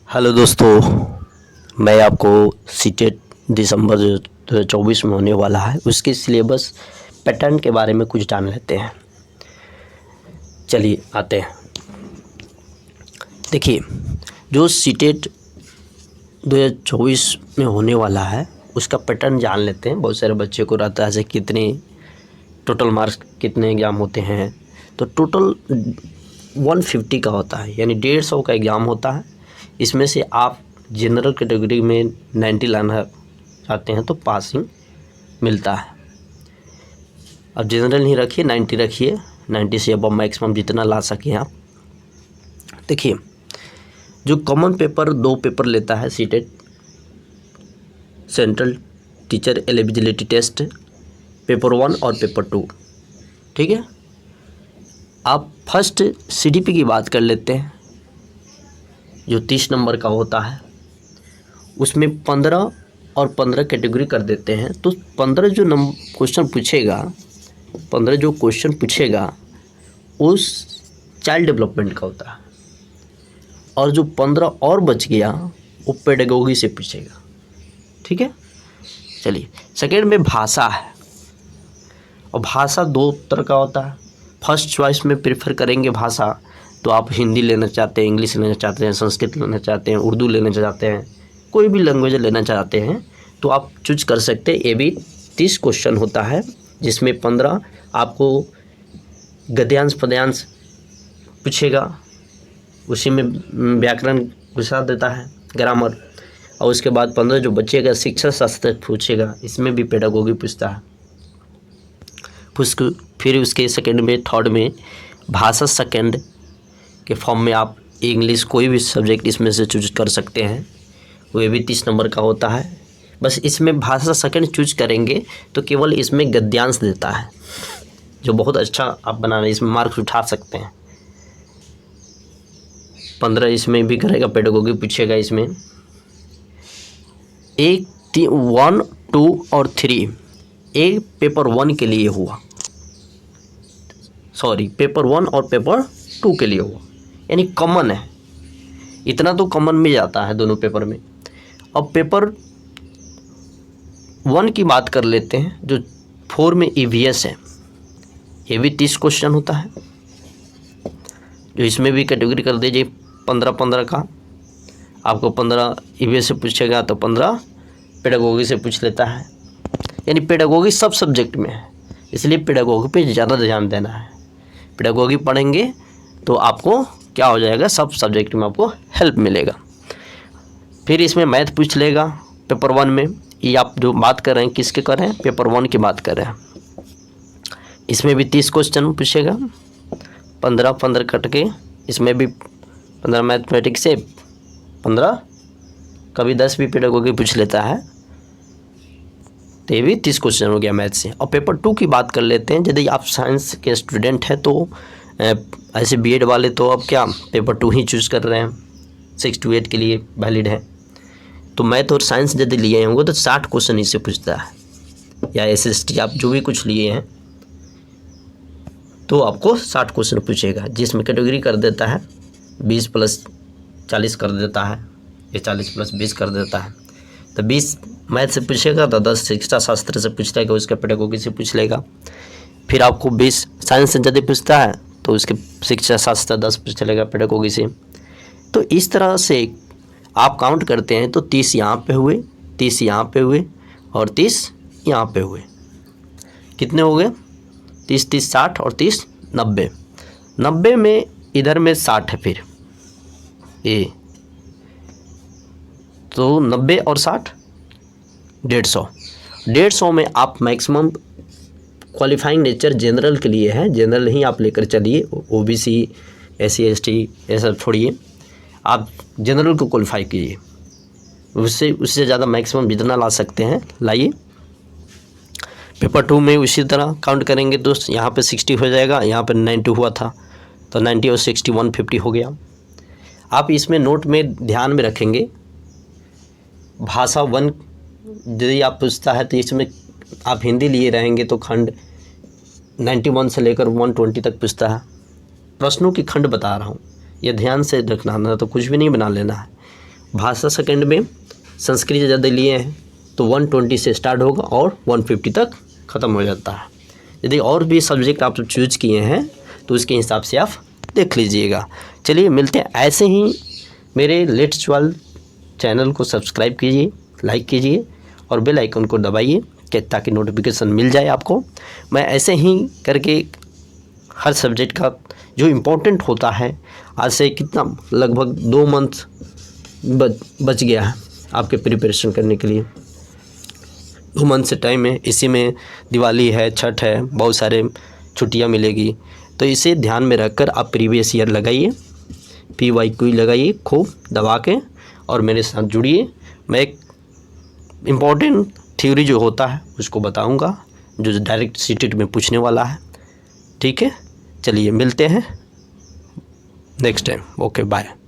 Hello दोस्तों, मैं आपको सीटेट दिसंबर 2024 में होने वाला है उसके सिलेबस पैटर्न के बारे में कुछ जान लेते हैं। चलिए आते हैं। देखिए, जो सीटेट 2024 में होने वाला है उसका पैटर्न जान लेते हैं। बहुत सारे बच्चे को रहता है कितने टोटल मार्क्स कितने एग्ज़ाम होते हैं। तो टोटल 150 का होता है, यानी 150 का एग्ज़ाम होता है। इसमें से आप जनरल कैटेगरी में 90 लाना चाहते हैं तो पासिंग मिलता है। अब जनरल नहीं रखिए, 90 रखिए, 90 से अब मैक्सिमम जितना ला सकें आप। देखिए, जो कॉमन पेपर 2 पेपर लेता है CTET, central teacher eligibility test, paper 1 और पेपर 2। ठीक है, आप फर्स्ट सीडीपी की बात कर लेते हैं जो 30 नंबर का होता है। उसमें 15 और 15 कैटेगरी कर देते हैं। तो 15 जो क्वेश्चन पूछेगा, 15 जो क्वेश्चन पूछेगा उस चाइल्ड डेवलपमेंट का होता है, और जो 15 और बच गया वो पेडागोगी से पूछेगा। ठीक है, चलिए। सेकेंड में भाषा है, और भाषा 2 तरह का होता है। फर्स्ट चॉइस में प्रेफर करेंगे भाषा, तो आप हिंदी लेना चाहते हैं, इंग्लिश लेना चाहते हैं, संस्कृत लेना चाहते हैं, उर्दू लेना चाहते हैं, कोई भी लैंग्वेज लेना चाहते हैं तो आप चूज कर सकते हैं। ये भी 30 क्वेश्चन होता है, जिसमें 15 आपको गद्यांश पद्यांश पूछेगा, उसी में व्याकरण घुसा देता है, ग्रामर, और उसके बाद 15 जो बचेगा शिक्षा शास्त्र पूछेगा, इसमें भी पेडागोगी पूछता है। फिर उसके सेकेंड में थर्ड में भाषा सेकेंड के फॉर्म में आप इंग्लिश कोई भी सब्जेक्ट इसमें से चूज कर सकते हैं, वो भी 30 नंबर का होता है। बस इसमें भाषा सेकंड चूज करेंगे तो केवल इसमें गद्यांश देता है, जो बहुत अच्छा आप बनाना इसमें मार्क्स उठा सकते हैं। 15 इसमें भी करेगा, पेडागोगी पूछेगा। इसमें 1, 2 और 3 एक पेपर 1 के लिए हुआ, पेपर 1 और पेपर 2 के लिए हुआ, यानी कॉमन है। इतना तो कॉमन में जाता है दोनों पेपर में। अब पेपर 1 की बात कर लेते हैं, जो 4 में ईवीएस है। ये भी 30 क्वेश्चन होता है, जो इसमें भी कैटेगरी कर दीजिए 15-15 का। आपको 15 ईवीएस से पूछेगा तो 15 पेडागोगी से पूछ लेता है, यानी पेडागोगी सब सब्जेक्ट में है, इसलिए पेडागोगी पे ज़्यादा ध्यान देना है। पेडागोगी पढ़ेंगे तो आपको क्या हो जाएगा, सब सब्जेक्ट में आपको हेल्प मिलेगा। फिर इसमें मैथ पूछ लेगा पेपर 1 में। ये आप जो बात कर रहे हैं किसके कर रहे हैं, पेपर 1 की बात कर रहे हैं। इसमें भी 30 क्वेश्चन पूछेगा, 15 कट के इसमें भी 15 मैथमेटिक्स से, 15 कभी 10 भी पेडागोगी पूछ लेता है, तो ये भी 30 क्वेश्चन हो गया मैथ से। और पेपर 2 की बात कर लेते हैं। यदि आप साइंस के स्टूडेंट हैं तो ऐसे बीएड वाले तो अब क्या पेपर 2 ही चूज़ कर रहे हैं, 6 to 8 के लिए वैलिड है। तो मैथ और साइंस यदि लिए होंगे तो 60 क्वेश्चन इससे पूछता है, या एसएसटी आप जो भी कुछ लिए हैं तो आपको 60 क्वेश्चन पूछेगा, जिसमें कैटेगरी कर देता है 20 + 40 कर देता है, ये 40 + 20 कर देता है। तो 20 मैथ से पूछेगा तो 10 शिक्षा शास्त्र से पूछ लेगा, उसका पेडागोगी से पूछ लेगा। फिर आपको 20 साइंस से यदि पूछता है तो उसके शिक्षा शास्त्र 10 पूछ लेगा पेडागोगी से। तो इस तरह से आप काउंट करते हैं तो 30 यहाँ पे हुए, 30 यहाँ पे हुए, और 30 यहाँ पे हुए। कितने हो गए, 30 60 और 30 90। 90 में इधर में 60 है, फिर ये तो 90 और 60 150। 150 में आप मैक्सिमम क्वालिफाइंग नेचर जनरल के लिए है, जनरल ही आप लेकर चलिए। ओबीसी SC ST ये सब छोड़िए, आप जनरल को क्वालिफाई कीजिए, उससे ज़्यादा मैक्सिमम जितना ला सकते हैं लाइए। पेपर 2 में उसी तरह काउंट करेंगे तो यहाँ पे 60 हो जाएगा, यहाँ पे 90 हुआ था तो 90 और 60 150 हो गया। आप इसमें नोट में ध्यान में रखेंगे, भाषा 1 यदि आप पूछता है तो इसमें आप हिंदी लिए रहेंगे तो खंड 91 से लेकर 120 तक पूछता है। प्रश्नों की खंड बता रहा हूँ, ये ध्यान से रखना, ना तो कुछ भी नहीं बना लेना है। भाषा सेकंड में संस्कृत ज़्यादा लिए हैं तो 120 से स्टार्ट होगा और 150 तक ख़त्म हो जाता है। यदि और भी सब्जेक्ट आप चूज किए हैं तो उसके हिसाब से आप देख लीजिएगा। चलिए मिलते हैं। ऐसे ही मेरे लेट्स 12 चैनल को सब्सक्राइब कीजिए, लाइक कीजिए और बेल आइकन को दबाइए कि ताकि नोटिफिकेशन मिल जाए आपको। मैं ऐसे ही करके हर सब्जेक्ट का जो इम्पोर्टेंट होता है, आज से कितना लगभग 2 मंथ बच गया है आपके प्रिपरेशन करने के लिए। 2 मंथ से टाइम है, इसी में दिवाली है, छठ है, बहुत सारे छुट्टियां मिलेगी। तो इसे ध्यान में रखकर आप प्रीवियस ईयर लगाइए, PYQ लगाइए खूब दबा के और मेरे साथ जुड़िए। मैं एक इम्पॉर्टेंट थ्योरी जो होता है उसको बताऊंगा जो डायरेक्ट सीटेट में पूछने वाला है। ठीक है, चलिए मिलते हैं नेक्स्ट टाइम। Okay bye.